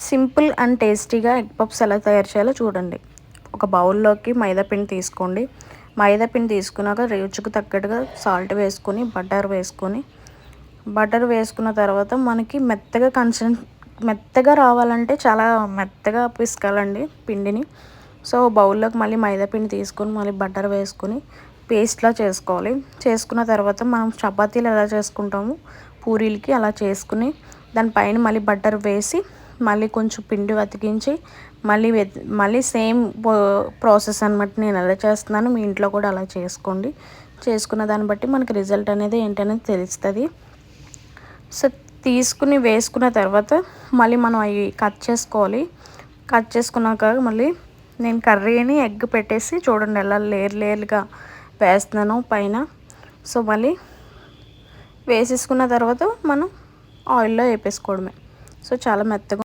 Simple and టేస్టీగా egg pups ఎలా తయారు చేయాలో చూడండి. ఒక బౌల్లోకి మైదా పిండి తీసుకోండి. మైదా పిండి తీసుకున్నాక రుచికి తగ్గట్టుగా సాల్ట్ వేసుకొని బటర్ వేసుకున్న తర్వాత మనకి మెత్తగా రావాలంటే చాలా మెత్తగా పిసకాలండి పిండిని. సో బౌల్లోకి మళ్ళీ మైదా పిండి తీసుకొని మళ్ళీ బటర్ వేసుకొని పేస్ట్లా చేసుకోవాలి. చేసుకున్న తర్వాత మనం చపాతీలు ఎలా చేసుకుంటామో పూరీలకి అలా చేసుకుని దానిపైన మళ్ళీ బటర్ వేసి మళ్ళీ కొంచెం పిండి అతికించి మళ్ళీ సేమ్ ప్రాసెస్ అనమాట. నేను ఎలా చేస్తున్నాను, మీ ఇంట్లో కూడా అలా చేసుకోండి. చేసుకున్న దాన్ని బట్టి మనకి రిజల్ట్ అనేది ఏంటనేది తెలుస్తుంది. సో తీసుకుని వేసుకున్న తర్వాత మళ్ళీ మనం అవి కట్ చేసుకోవాలి. కట్ చేసుకున్నాక మళ్ళీ నేను కర్రీని ఎగ్ పెట్టేసి చూడండి ఎలా లేయర్గా వేస్తున్నాను పైన. సో మళ్ళీ వేసేసుకున్న తర్వాత మనం ఆయిల్లో వేపేసుకోవడమే. సో చాలా మెత్తగా